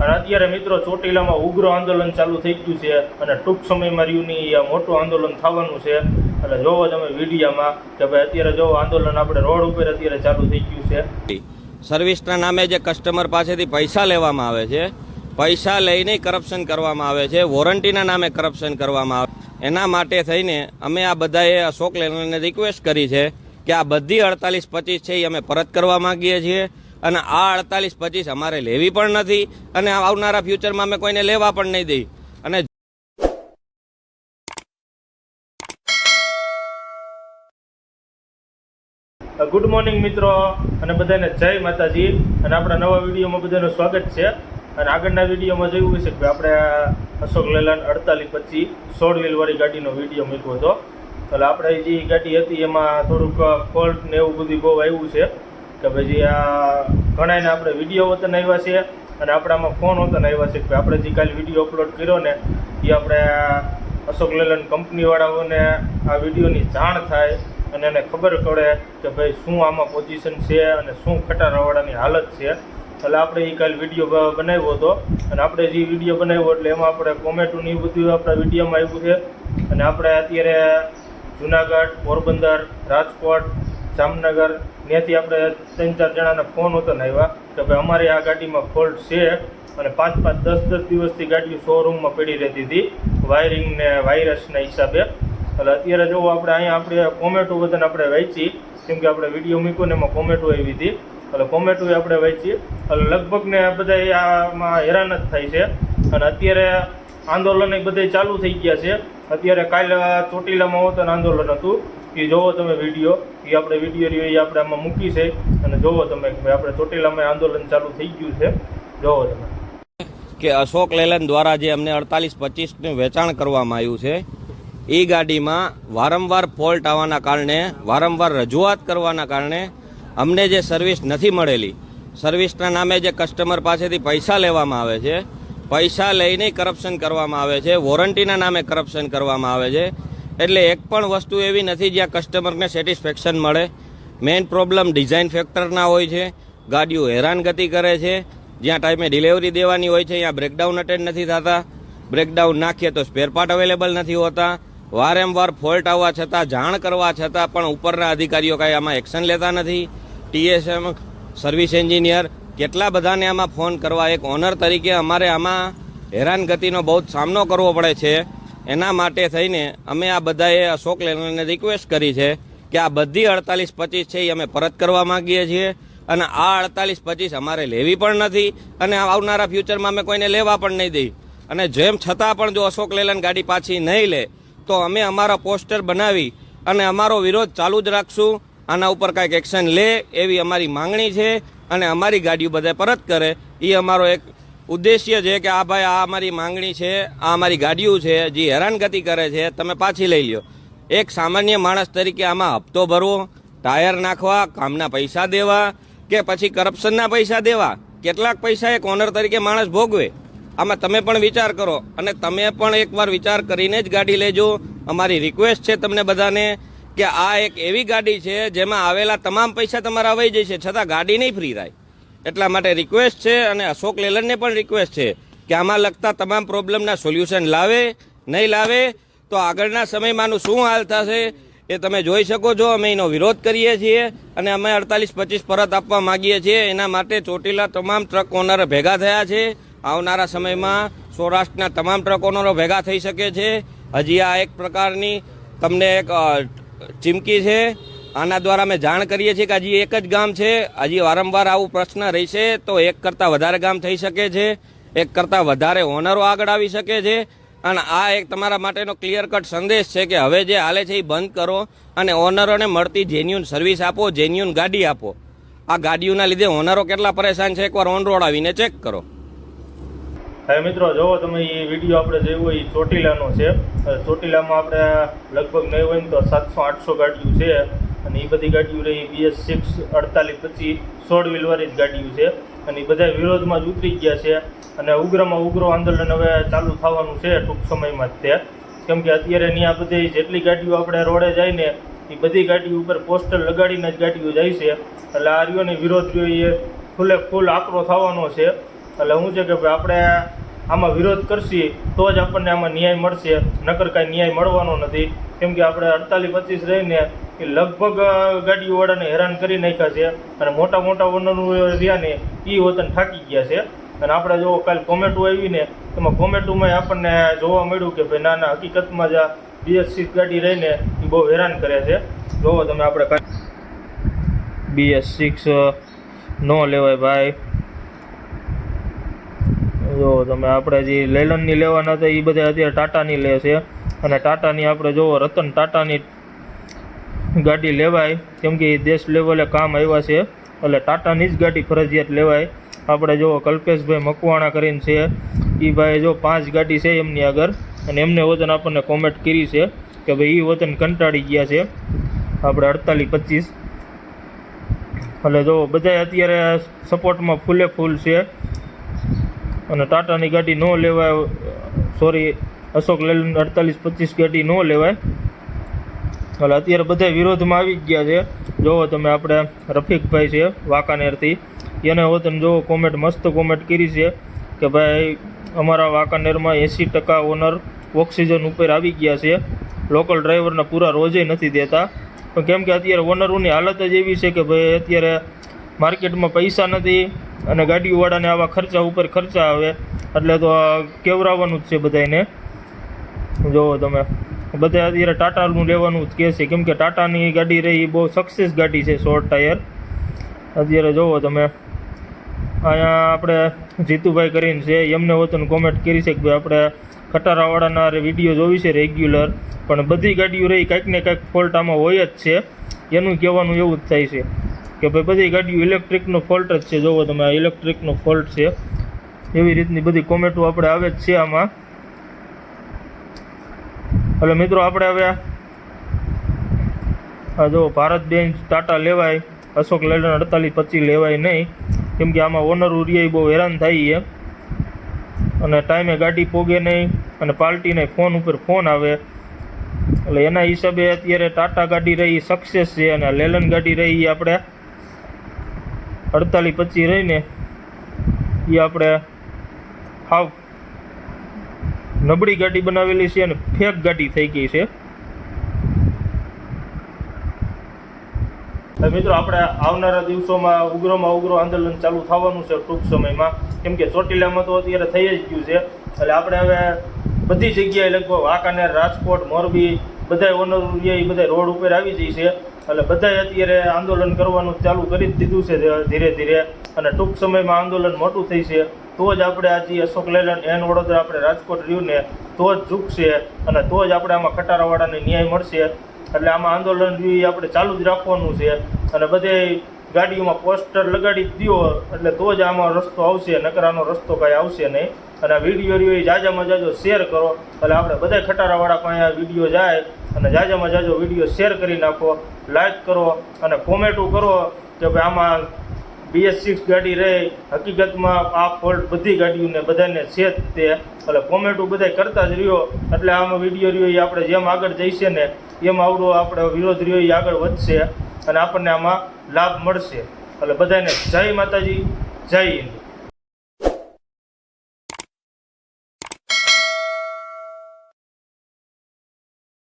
અને અત્યારે મિત્રો ચોટીલામાં ઉગ્ર આંદોલન ચાલુ થઈ ગયું છે અને ટૂંક સમયમાં રહ્યુંની આ મોટું આંદોલન થવાનું છે. એટલે જોવો તમે વિડીયોમાં કે ભાઈ અત્યારે જો આંદોલન આપણે રોડ ઉપર અત્યારે ચાલુ થઈ ગયું છે. સર્વિસના નામે જે કસ્ટમર પાસેથી પૈસા લેવામાં આવે છે, પૈસા લઈને કરપ્શન કરવામાં આવે છે, વોરંટીના નામે કરપ્શન કરવામાં આવે, એના માટે થઈને અમે આ બધાએ અશોક લેલનને રિક્વેસ્ટ કરી છે કે આ બધી 48-25 છે એ અમે પરત કરવા માંગીએ છીએ. અને આ 48-25 અમારે લેવી પણ નથી અને આવનારા ફ્યુચરમાં અમે કોઈને લેવા પણ નહીં દઈ. અને ગુડ મોર્નિંગ મિત્રો અને બધાને જય માતાજી. અને આપણા નવા વિડીયોમાં બધાનું સ્વાગત છે. અને આગળના વિડીયોમાં જોયું છે કે આપણે અશોક લેલન 48-25 16 વ્હીલવાળી ગાડીનો વિડીયો મૂક્યો હતો. એટલે આપણે જે ગાડી હતી એમાં થોડુંક ફોલ્ટ ને એવું બધું બહુ આવ્યું છે કે ભાઈ જે આ ઘણાને આપણે વિડીયો વતન આવ્યા છે અને આપણામાં ફોન વતન આવ્યા છે કે આપણે જે કાલે વિડીયો અપલોડ કર્યો ને એ આપણે અશોક લેલન કંપનીવાળાઓને આ વિડીયોની જાણ થાય અને એને ખબર પડે કે ભાઈ શું આમાં પોઝિશન છે અને શું ખટારાવાળાની હાલત છે. એટલે આપણે એ કાલે વિડીયો બનાવ્યો હતો અને આપણે જે વિડીયો બનાવ્યો એટલે એમાં આપણે કોમેન્ટોને એ બધું આપણા વિડીયોમાં આવ્યું છે. અને આપણે અત્યારે જુનાગઢ, પોરબંદર, રાજકોટ, જામનગર ત્યાંથી આપણે 3-4 જણાના ફોન હોતા આવ્યા કે ભાઈ અમારી આ ગાડીમાં ફોલ્ટ છે અને 5-5, 10-10 દિવસથી ગાડીઓ શોરૂમમાં પડી રહેતી હતી વાયરિંગ ને વાયરસના હિસાબે. એટલે અત્યારે જો આપણે કોમેન્ટો બધાને આપણે વાંચી, કેમ કે આપણે વિડીયો મૂક્યો ને એમાં કોમેન્ટો આવી હતી. એટલે કોમેન્ટો આપણે વાંચી એટલે લગભગ ને બધા આમાં હેરાન જ થાય છે. અને અત્યારે આંદોલન એ બધા ચાલુ થઈ ગયા છે. અત્યારે કાલે ચોટીલામાં હોતું આંદોલન હતું એ જોવો તમે વિડીયો, એ આપણે વિડીયો રહ્યો એ આપણે આમાં મૂકી છે. અને જોવો તમે કે ભાઈ આપણે ચોટીલામાં આંદોલન ચાલુ થઈ ગયું છે. જોવો તમે કે અશોક લેલન દ્વારા જે અમને 48-25નું વેચાણ કરવામાં આવ્યું છે એ ગાડીમાં વારંવાર ફોલ્ટ આવવાના કારણે, વારંવાર રજૂઆત કરવાના કારણે અમને જે સર્વિસ નથી મળેલી, સર્વિસના નામે જે કસ્ટમર પાસેથી પૈસા લેવામાં આવે છે, પૈસા લઈને કરપ્શન કરવામાં આવે છે, વોરંટીના નામે કરપ્શન કરવામાં આવે છે. એટલે એક પણ વસ્તુ એવી નથી જ્યાં કસ્ટમરને સેટિસ્ફેક્શન મળે. મેઇન પ્રોબ્લેમ ડિઝાઇન ફેક્ટરના હોય છે, ગાડીઓ હેરાનગતિ કરે છે, જ્યાં ટાઈમે ડિલિવરી દેવાની હોય છે ત્યાં બ્રેકડાઉન અટેન્ડ નથી થતા, બ્રેકડાઉન નાખીએ તો સ્પેર પાર્ટ અવેલેબલ નથી હોતા, વારંવાર ફોલ્ટ આવવા છતાં, જાણ કરવા છતાં પણ ઉપરના અધિકારીઓ કાંઈ આમાં એક્શન લેતા નથી. TSM સર્વિસ એન્જિનિયર કેટલા બધાને આમાં ફોન કરવા, એક ઓનર તરીકે અમારે આમાં હેરાનગતિનો બહુ સામનો કરવો પડે છે. એના માટે થઈને અમે આ બધાએ અશોક લેલનને રિક્વેસ્ટ કરી છે કે આ બધી 48-25 છે એ અમે પરત કરવા માંગીએ છીએ. અને આ 48-25 અમારે લેવી પણ નથી અને આવનારા ફ્યુચરમાં અમે કોઈને લેવા પણ નહીં દઈ. અને જેમ છતાં પણ જો અશોક લેલન ગાડી પાછી નહીં લે તો અમે અમારા પોસ્ટર બનાવી અને અમારો વિરોધ ચાલુ જ રાખશું. આના ઉપર કાંઈક એક્શન લે એવી અમારી માંગણી છે અને અમારી ગાડીઓ બધા પરત કરે એ અમારો એક ઉદ્દેશ્ય છે કે આ ભાઈ આ અમારી માંગણી છે, આ અમારી ગાડીઓ છે જે હેરાનગતિ કરે છે, તમે પાછી લઈ લ્યો. એક સામાન્ય માણસ તરીકે આમાં હપ્તો ભરવો, ટાયર નાખવા, કામના પૈસા દેવા કે પછી કરપ્શનના પૈસા દેવા, કેટલાક પૈસા એક ઓનર તરીકે માણસ ભોગવે. આમાં તમે પણ વિચાર કરો અને તમે પણ એકવાર વિચાર કરીને જ ગાડી લેજો. અમારી રિક્વેસ્ટ છે તમને બધાને કે આ એક એવી ગાડી છે જેમાં આવેલા તમામ પૈસા તમારા વહી જશે છતાં ગાડી નહીં ફ્રી થાય. એટલા માટે રિક્વેસ્ટ છે અને અશોક લેલનને પણ રિક્વેસ્ટ છે કે આમાં લગતા તમામ પ્રોબ્લેમના સોલ્યુશન લાવે. નહીં લાવે તો આગળના સમયમાંનું શું હાલ થશે એ તમે જોઈ શકો છો. અમે એનો વિરોધ કરીએ છીએ અને અમે 48-25 પરત આપવા માગીએ છીએ. એના માટે ચોટીલા તમામ ટ્રક ઓનર ભેગા થયા છે. આવનારા સમયમાં સૌરાષ્ટ્રના તમામ ટ્રક ઓનરો ભેગા થઈ શકે છે. હજી આ એક પ્રકારની તમને એક ચીમકી છે. આના દ્વારા અમે જાણ કરીએ છીએ કે હજી એક જ ગામ છે, હજી વારંવાર આવું પ્રશ્ન રહેશે તો એક કરતાં વધારે ગામ થઈ શકે છે, એક કરતાં વધારે ઓનરો આગળ આવી શકે છે. અને આ એક તમારા માટેનો ક્લિયર કટ સંદેશ છે કે હવે જે હાલે છે એ બંધ કરો અને ઓનરોને મળતી જેન્યુન સર્વિસ આપો, જેન્યુન ગાડી આપો. આ ગાડીઓના લીધે ઓનરો કેટલા પરેશાન છે એકવાર ઓન રોડ આવીને ચેક કરો. હવે મિત્રો જોવો તમે એ વિડીયો આપણે જોયો એ ચોટીલાનો છે. ચોટીલામાં આપણે લગભગ નહીં હોય ને તો 700-800 ગાડીઓ છે અને એ બધી ગાડીઓ રહી BS6 48-25 16 વ્હીલવાળી જ ગાડીઓ છે અને એ બધા વિરોધમાં જ ઉતરી ગયા છે. અને ઉગ્રમાં ઉગ્ર આંદોલન હવે ચાલુ થવાનું છે ટૂંક સમયમાં જ તે, કેમ કે અત્યારે ત્યાં બધી જેટલી ગાડીઓ આપણે રોડે જાય ને એ બધી ગાડીઓ ઉપર પોસ્ટર લગાડીને જ ગાડીઓ જાય છે. એટલે આ રહ્યોને વિરોધ રહ્યો એ ફૂલે ફૂલ આકરો થવાનો છે. એટલે શું છે કે ભાઈ આપણે આમાં વિરોધ કરશી તો જ આપણને આમાં ન્યાય મળશે, નકર કાંઈ ન્યાય મળવાનો નથી. કેમ કે આપણે 48-25 રહીને એ લગભગ ગાડીઓવાળાને હેરાન કરી નાખ્યા છે અને મોટા મોટા ઓનરો રહ્યા ને એ વતન થાકી ગયા છે. અને આપણે જો કાલે કોમેન્ટો આવી ને એમાં કોમેન્ટોમાં આપણને જોવા મળ્યું કે ભાઈ ના હકીકતમાં જ આ BS6 ગાડી રહીને એ બહુ હેરાન કરે છે. જોવો તમે આપણે BS6 ન લેવાય ભાઈ. જો તમે આપણે જે લેલનની લેવાના હતા એ બધા અત્યારે ટાટાની લે છે અને ટાટાની આપણે જોવો રતન ટાટાની ગાડી લેવાય કેમ કે એ દેશ લેવલે કામ આવ્યા છે એટલે ટાટાની જ ગાડી ફરજિયાત લેવાય. આપણે જો કલ્પેશભાઈ મકવાણા કરીને છે એ ભાઈ જો 5 ગાડી છે એમની આગળ અને એમને વતન આપણને કોમેન્ટ કરી છે કે ભાઈ એ વતન કંટાળી ગયા છે આપણે 48-25. એટલે જો બધા અત્યારે સપોર્ટમાં ફૂલે ફૂલ છે અને ટાટાની ગાડી ન લેવાય, સોરી અશોક લેલન 48-25 ગાડી ન લેવાય. એટલે અત્યારે બધા વિરોધમાં આવી ગયા છે. જોવો તમે આપણે રફીકભાઈ છે વાંકાનેરથી, એને વતન જોવો કોમેન્ટ મસ્ત કોમેન્ટ કરી છે કે ભાઈ અમારા વાંકાનેરમાં 80% ઓનર ઓક્સિજન ઉપર આવી ગયા છે, લોકલ ડ્રાઈવરના પૂરા રોજે નથી દેતા. પણ કેમ કે અત્યારે ઓનરોની હાલત જ એવી છે કે ભાઈ અત્યારે માર્કેટમાં પૈસા નથી અને ગાડીઓવાળાને આવા ખર્ચા ઉપર ખર્ચા આવે એટલે તો કેવરાવાનું જ છે બધાને. જોવો તમે બધા અત્યારે ટાટાનું લેવાનું જ કહે છે કેમ કે ટાટાની ગાડી રહી એ બહુ સક્સેસ ગાડી છે, શોર્ટ ટાયર. અત્યારે જોવો તમે અહીંયા આપણે જીતુભાઈ કરીને છે એમને વતન કોમેન્ટ કરી છે કે ભાઈ આપણે ખટારાવાળાના વિડીયો જોવી છે રેગ્યુલર, પણ બધી ગાડીઓ રહી કાંઈક ને કાંઈક ફોલ્ટ આમાં હોય જ છે. એનું કહેવાનું એવું જ થાય છે કે ભાઈ બધી ગાડીઓ ઇલેક્ટ્રિકનો ફોલ્ટ જ છે. જોવો તમે આ ઇલેક્ટ્રિકનો ફોલ્ટ છે. એવી રીતની બધી કોમેન્ટો આપણે આવે જ છે આમાં. એટલે મિત્રો આપણે હવે આ જો ભારત બેન્ચ ટાટા લેવાય, અશોક લેલન 48-25 લેવાય નહીં કેમ કે આમાં ઓનરો રહ્યા બહુ હેરાન થાય છે અને ટાઈમે ગાડી પોગે નહીં અને પાર્ટીને ફોન ઉપર ફોન આવે. એટલે એના હિસાબે અત્યારે ટાટા ગાડી રહી સક્સેસ છે અને લેલન ગાડી રહી આપણે 48-25 રહીને એ આપણે હાવ નબળી ગાડી બનાવેલી છે અને ફેક ગાડી થઈ ગઈ છે. મિત્રો આપણે આવનારા દિવસોમાં ઉગ્રમાં ઉગ્ર આંદોલન ચાલુ થવાનું છે ટૂંક સમયમાં કેમ કે ચોટીલામાં તો અત્યારે થઈ જ ગયું છે. એટલે આપણે હવે બધી જગ્યાએ લગભગ વાંકાનેર, રાજકોટ, મોરબી બધા ઓનરો એ બધા રોડ ઉપર આવી જાય છે. એટલે બધાએ અત્યારે આંદોલન કરવાનું ચાલુ કરી જ દીધું છે ધીરે ધીરે અને ટૂંક સમયમાં આંદોલન મોટું થઈ છે તો જ આપણે આજે અશોક લેલન એન વડોદરા આપણે રાજકોટ રહ્યું ને તો જ ઝૂકશે અને તો જ આપણે આમાં ખટારાવાળાને ન્યાય મળશે. એટલે આમાં આંદોલન રહ્યું આપણે ચાલુ જ રાખવાનું છે અને બધે ગાડીઓમાં પોસ્ટર લગાડી દો એટલે તો જ આમાં રસ્તો આવશે, નકર આનો રસ્તો કાંઈ આવશે નહીં. અને આ વિડીયો રહ્યો એ જાજામાં જાજો શેર કરો એટલે આપણે બધા ખટારાવાળા પાસે આ વિડીયો જાય અને જાજામાં જાજો વિડીયો શેર કરી નાખો, લાઈક કરો અને કોમેન્ટો કરો કે ભાઈ આમાં BS6 ગાડી રહે હકીકતમાં આ ફોલ્ટ બધી ગાડીઓને બધાને છે જ તે. એટલે કોમેન્ટો બધા કરતા જ રહ્યો એટલે આમાં વિડીયો રહ્યો એ આપણે જેમ આગળ જઈશે ને એમ આવડો આપણે વિરોધ રહ્યો એ આગળ વધશે અને આપણને આમાં લાભ મળશે. એટલે બધાને જય માતાજી, જય હિન્દ.